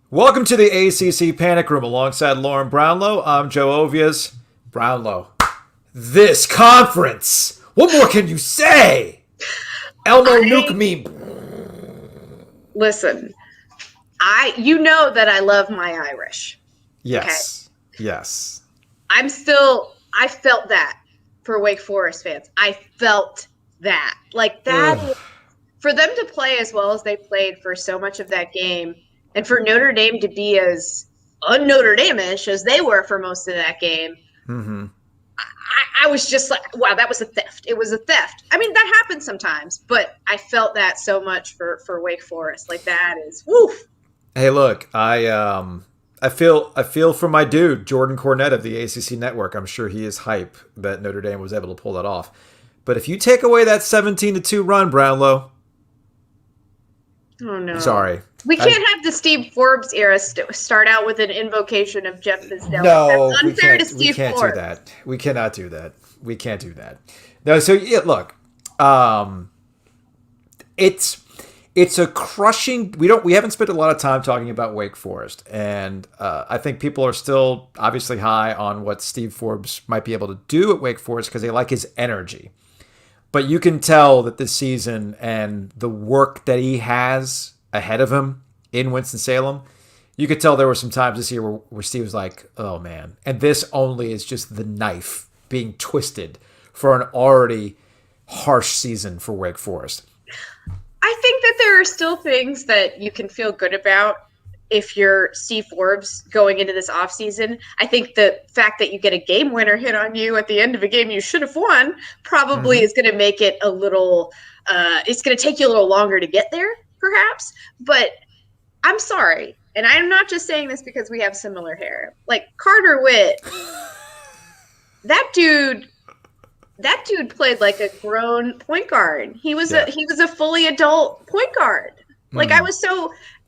Welcome to the ACC Panic Room alongside Lauren Brownlow. I'm Joe Ovies. Brownlow. This conference! What more can you say? Elmo Nuke me. Listen, you know that I love my Irish. Yes. Okay? Yes. I felt that for Wake Forest fans. I felt that. Like that, for them to play as well as they played for so much of that game, and for Notre Dame to be as un-Notre Dame-ish as they were for most of that game, I was just like, wow, that was a theft. It was a theft. I mean, that happens sometimes, but I felt that so much for Wake Forest. Like, that is, woof. Hey, look, I feel for my dude, Jordan Cornette of the ACC Network. I'm sure he is hype that Notre Dame was able to pull that off. But if you take away that 17-2 run, Brownlow. Oh, no. Sorry. We can't have the Steve Forbes era start out with an invocation of Jeff Fizdale. No, that's unfair to Steve Forbes. Do that. We cannot do that. We can't do that. No, so yeah, look, it's a crushing. We haven't spent a lot of time talking about Wake Forest, and I think people are still obviously high on what Steve Forbes might be able to do at Wake Forest because they like his energy. But you can tell that this season and the work that he has ahead of him in Winston-Salem, you could tell there were some times this year where Steve was like, oh man. And this only is just the knife being twisted for an already harsh season for Wake Forest. I think that there are still things that you can feel good about if you're Steve Forbes going into this offseason. I think the fact that you get a game winner hit on you at the end of a game you should have won probably is going to make it a little it's going to take you a little longer to get there, perhaps. But I'm sorry, and I'm not just saying this because we have similar hair. Like Carter Witt, that dude played like a grown point guard. He was a fully adult point guard. Like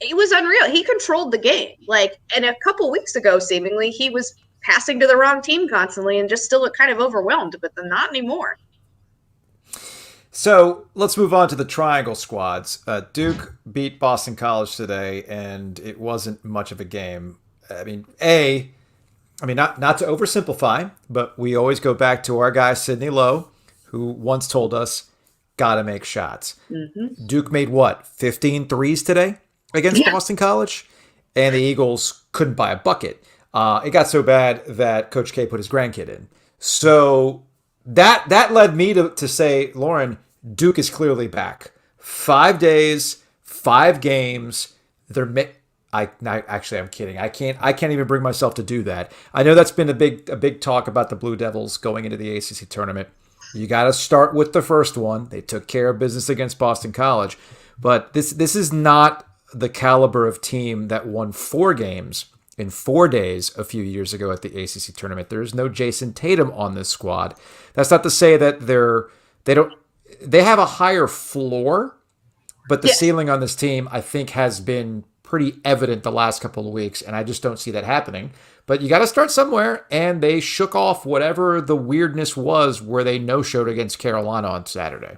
it was unreal. He controlled the game. Like, and a couple weeks ago, seemingly, he was passing to the wrong team constantly and just still looked kind of overwhelmed, but then not anymore. So let's move on to the triangle squads. Duke beat Boston College today, and it wasn't much of a game. I mean, not to oversimplify, but we always go back to our guy, Sidney Lowe, who once told us, gotta make shots. Mm-hmm. Duke made what, 15 threes today against Boston College? And the Eagles couldn't buy a bucket. It got so bad that Coach K put his grandkid in. So that led me to say, Lauren, Duke is clearly back. 5 days, 5 games. I'm kidding. I can't even bring myself to do that. I know that's been a big talk about the Blue Devils going into the ACC tournament. You got to start with the first one. They took care of business against Boston College, but this is not the caliber of team that won 4 games in 4 days a few years ago at the ACC tournament. There is no Jason Tatum on this squad. That's not to say that they have a higher floor, but the ceiling on this team, I think, has been pretty evident the last couple of weeks, and I just don't see that happening. But you got to start somewhere, and they shook off whatever the weirdness was where they no-showed against Carolina on Saturday.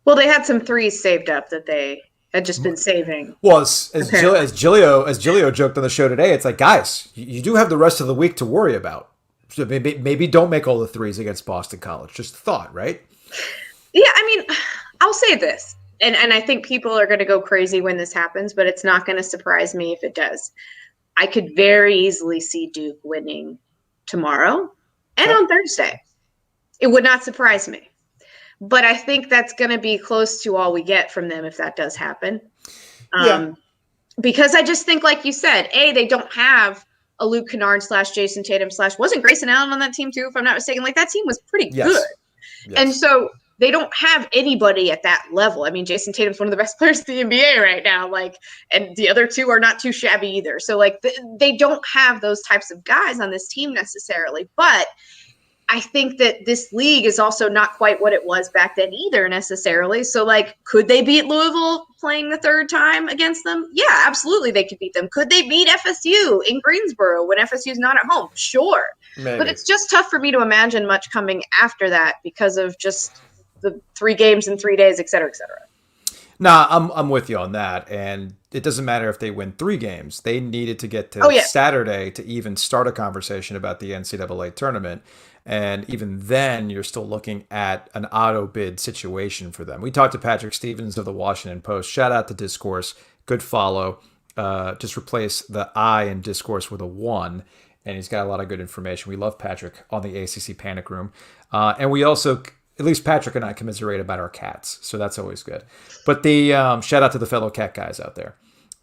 Well, they had some threes saved up that they had just been saving. Well, as Gilio joked on the show today, it's like, guys, you do have the rest of the week to worry about. So maybe don't make all the threes against Boston College. Just a thought, right? Yeah, I mean, I'll say this, and I think people are going to go crazy when this happens, but it's not going to surprise me if it does. I could very easily see Duke winning tomorrow and on Thursday. It would not surprise me. But I think that's going to be close to all we get from them if that does happen. Because I just think, like you said, they don't have a Luke Kennard / Jason Tatum / wasn't Grayson Allen on that team too, if I'm not mistaken? Like, that team was pretty good. Yes. And so they don't have anybody at that level. I mean, Jason Tatum's one of the best players in the NBA right now. Like, and the other two are not too shabby either. So, like, they don't have those types of guys on this team necessarily. But I think that this league is also not quite what it was back then either necessarily. So, like, could they beat Louisville playing the third time against them? Yeah, absolutely they could beat them. Could they beat FSU in Greensboro when FSU's not at home? Sure. Maybe. But it's just tough for me to imagine much coming after that because of just the 3 games in 3 days, et cetera, et cetera. Nah, I'm with you on that, and it doesn't matter if they win 3 games. They needed to get Oh to yeah. Saturday to even start a conversation about the NCAA tournament, and even then, you're still looking at an auto bid situation for them. We talked to Patrick Stevens of the Washington Post. Shout out to Discourse, good follow. Just replace the I in Discourse with a 1, and he's got a lot of good information. We love Patrick on the ACC Panic Room, and we also, at least Patrick and I, commiserate about our cats, so that's always good. But the shout out to the fellow cat guys out there.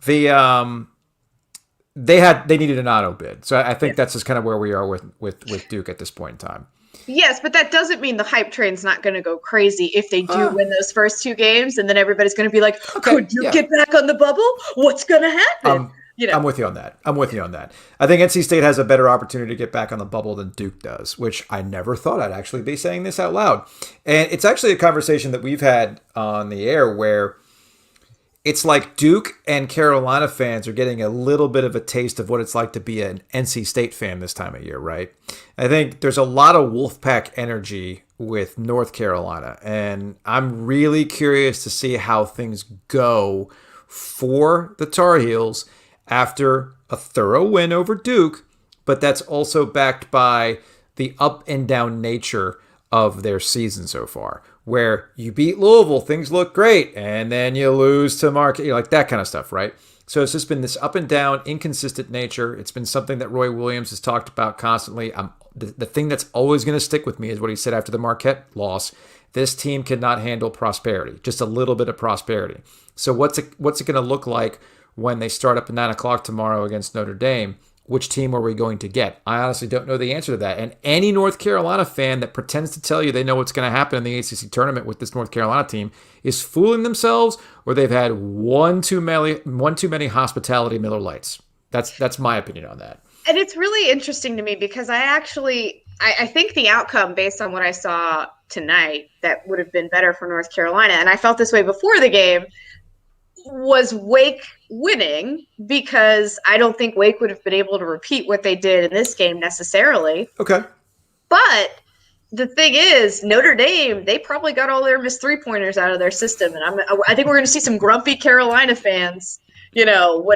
The they needed an auto bid, so I think that's just kind of where we are with Duke at this point in time. Yes, but that doesn't mean the hype train's not going to go crazy if they do win those first 2 games, and then everybody's going to be like, could you get back on the bubble? What's going to happen? I'm with you on that. I think NC State has a better opportunity to get back on the bubble than Duke does, which I never thought I'd actually be saying this out loud. And it's actually a conversation that we've had on the air where it's like Duke and Carolina fans are getting a little bit of a taste of what it's like to be an NC State fan this time of year, right? I think there's a lot of Wolfpack energy with North Carolina, and I'm really curious to see how things go for the Tar Heels after a thorough win over Duke, but that's also backed by the up and down nature of their season so far, where you beat Louisville, things look great, and then you lose to Marquette, like that kind of stuff, right? So it's just been this up and down, inconsistent nature. It's been something that Roy Williams has talked about constantly. The thing that's always going to stick with me is what he said after the Marquette loss. This team cannot handle prosperity, just a little bit of prosperity. So what's it going to look like when they start up at 9 o'clock tomorrow against Notre Dame? Which team are we going to get? I honestly don't know the answer to that. And any North Carolina fan that pretends to tell you they know what's going to happen in the ACC tournament with this North Carolina team is fooling themselves, or they've had one too many hospitality Miller Lights. That's my opinion on that. And it's really interesting to me because I think the outcome based on what I saw tonight that would have been better for North Carolina, and I felt this way before the game, was Wake winning, because I don't think Wake would have been able to repeat what they did in this game necessarily. Okay. But the thing is, Notre Dame, they probably got all their missed 3-pointers out of their system. And I think we're going to see some grumpy Carolina fans, when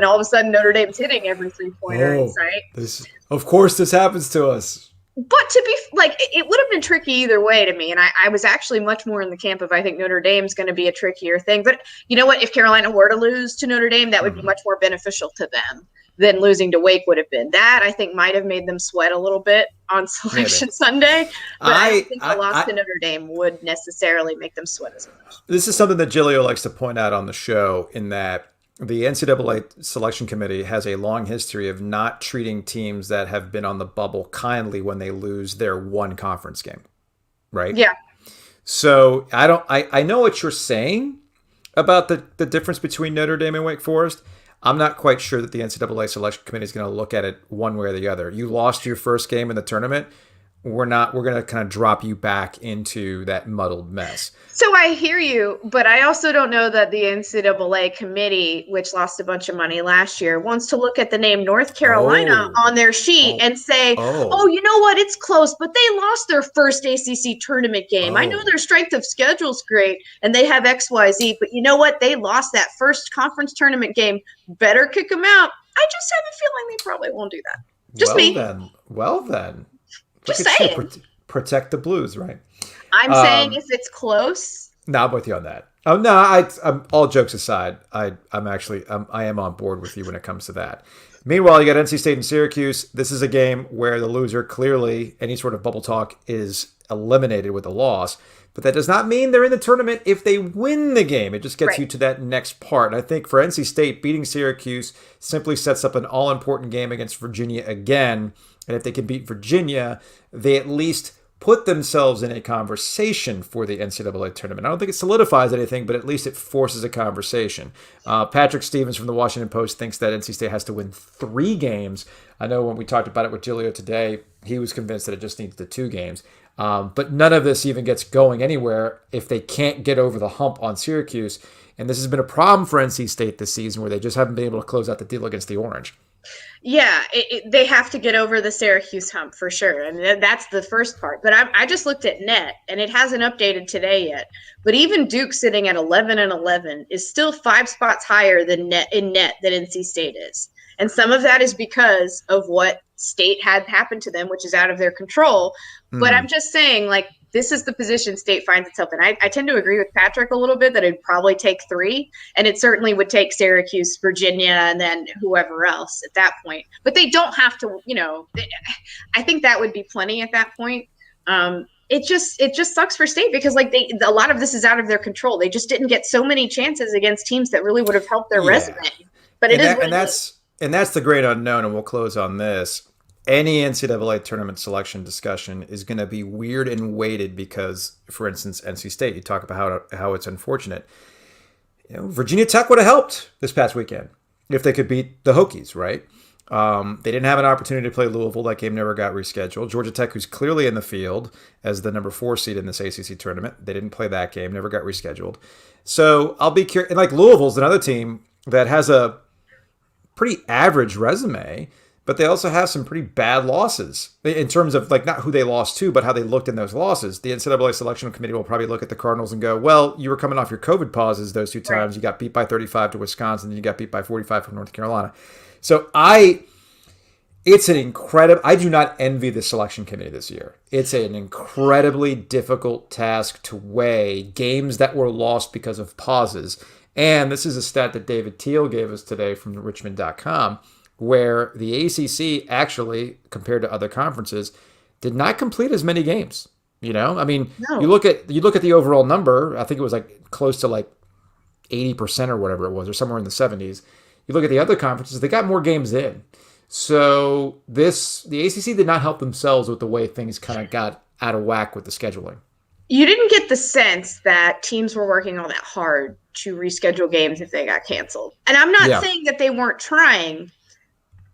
all of a sudden Notre Dame's hitting every 3-pointer, right? Of course this happens to us. But to be it would have been tricky either way to me. And I was actually much more in the camp of I think Notre Dame's going to be a trickier thing. But you know what? If Carolina were to lose to Notre Dame, that would be much more beneficial to them than losing to Wake would have been. That I think might have made them sweat a little bit on Selection Sunday. But I don't think a loss to Notre Dame would necessarily make them sweat as much. This is something that Gilio likes to point out on the show, in that the NCAA Selection Committee has a long history of not treating teams that have been on the bubble kindly when they lose their one conference game, right? Yeah. So I know what you're saying about the difference between Notre Dame and Wake Forest. I'm not quite sure that the NCAA Selection Committee is going to look at it one way or the other. You lost your first game in the tournament. We're going to kind of drop you back into that muddled mess. So I hear you, but I also don't know that the NCAA committee, which lost a bunch of money last year, wants to look at the name North Carolina on their sheet and say, oh, you know what? It's close, but they lost their first ACC tournament game. I know their strength of schedule is great and they have XYZ, but you know what? They lost that first conference tournament game. Better kick them out. I just have a feeling they probably won't do that. Just me. Well then. Just saying. Protect the Blues, right? I'm saying if it's close. No, I'm with you on that. Oh no, I'm all jokes aside. I am on board with you when it comes to that. Meanwhile, you got NC State and Syracuse. This is a game where the loser, clearly any sort of bubble talk, is eliminated with a loss. But that does not mean they're in the tournament if they win the game. It just gets you to that next part. And I think for NC State, beating Syracuse simply sets up an all-important game against Virginia again. And if they can beat Virginia, they at least put themselves in a conversation for the NCAA tournament. I don't think it solidifies anything, but at least it forces a conversation. Patrick Stevens from the Washington Post thinks that NC State has to win 3 games. I know when we talked about it with Gilio today, he was convinced that it just needs the 2 games. But none of this even gets going anywhere if they can't get over the hump on Syracuse. And this has been a problem for NC State this season, where they just haven't been able to close out the deal against the Orange. Yeah, they have to get over the Syracuse hump for sure. And that's the first part. But I just looked at net, and it hasn't updated today yet. But even Duke sitting at 11-11 is still 5 spots higher than net than NC State is. And some of that is because of what State had happened to them, which is out of their control. But I'm just saying, like, this is the position State finds itself in. I tend to agree with Patrick a little bit that it'd probably take 3, and it certainly would take Syracuse, Virginia, and then whoever else at that point. But they don't have to, I think that would be plenty at that point. It just sucks for State because like a lot of this is out of their control. They just didn't get so many chances against teams that really would have helped their resume. But that's the great unknown, and we'll close on this. Any NCAA tournament selection discussion is going to be weird and weighted because, for instance, NC State, you talk about how it's unfortunate. Virginia Tech would have helped this past weekend if they could beat the Hokies, right? They didn't have an opportunity to play Louisville. That game never got rescheduled. Georgia Tech, who's clearly in the field as the number 4 seed in this ACC tournament, they didn't play that game, never got rescheduled. So I'll be curious. And like Louisville's another team that has a pretty average resume, but they also have some pretty bad losses in terms of like not who they lost to, but how they looked in those losses. The NCAA selection committee will probably look at the Cardinals and go, well, you were coming off your COVID pauses those 2 times. You got beat by 35 to Wisconsin, and you got beat by 45 from North Carolina. So it's an incredible, I do not envy the selection committee this year. It's an incredibly difficult task to weigh games that were lost because of pauses. And this is a stat that David Teal gave us today from Richmond.com, where the ACC actually, compared to other conferences, did not complete as many games. No. You look at the overall number. I think it was like close to like 80% or whatever it was, or somewhere in the 70s. You look at the other conferences; they got more games in. So the ACC did not help themselves with the way things kind of got out of whack with the scheduling. You didn't get the sense that teams were working all that hard to reschedule games if they got canceled. And I'm not saying that they weren't trying.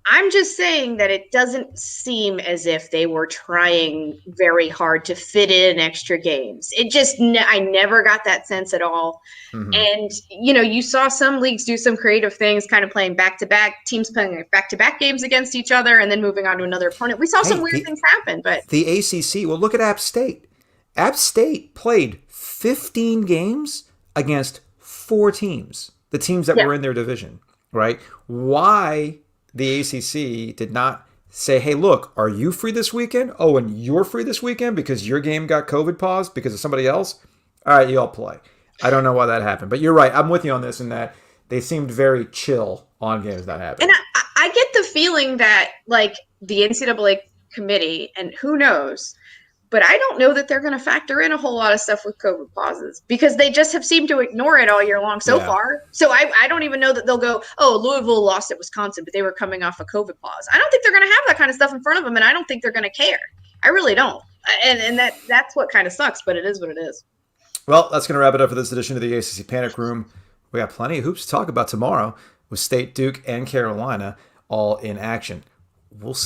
I'm just saying that it doesn't seem as if they were trying very hard to fit in extra games. I never got that sense at all. Mm-hmm. And, you saw some leagues do some creative things, kind of playing back-to-back, teams playing back-to-back games against each other and then moving on to another opponent. We saw some weird things happen. But the ACC, well, look at App State. App State played 15 games against 4 teams, the teams that were in their division, right? Why the ACC did not say, hey, look, are you free this weekend? Oh, and you're free this weekend because your game got COVID paused because of somebody else? All right, you all play. I don't know why that happened. But you're right. I'm with you on this in that they seemed very chill on games that happened. And I get the feeling that, like, the NCAA committee, and who knows, but I don't know that they're going to factor in a whole lot of stuff with COVID pauses because they just have seemed to ignore it all year long so far. So I don't even know that they'll go, oh, Louisville lost at Wisconsin, but they were coming off a COVID pause. I don't think they're going to have that kind of stuff in front of them, and I don't think they're going to care. I really don't. And that's what kind of sucks, but it is what it is. Well, that's going to wrap it up for this edition of the ACC Panic Room. We got plenty of hoops to talk about tomorrow with State, Duke, and Carolina all in action. We'll see.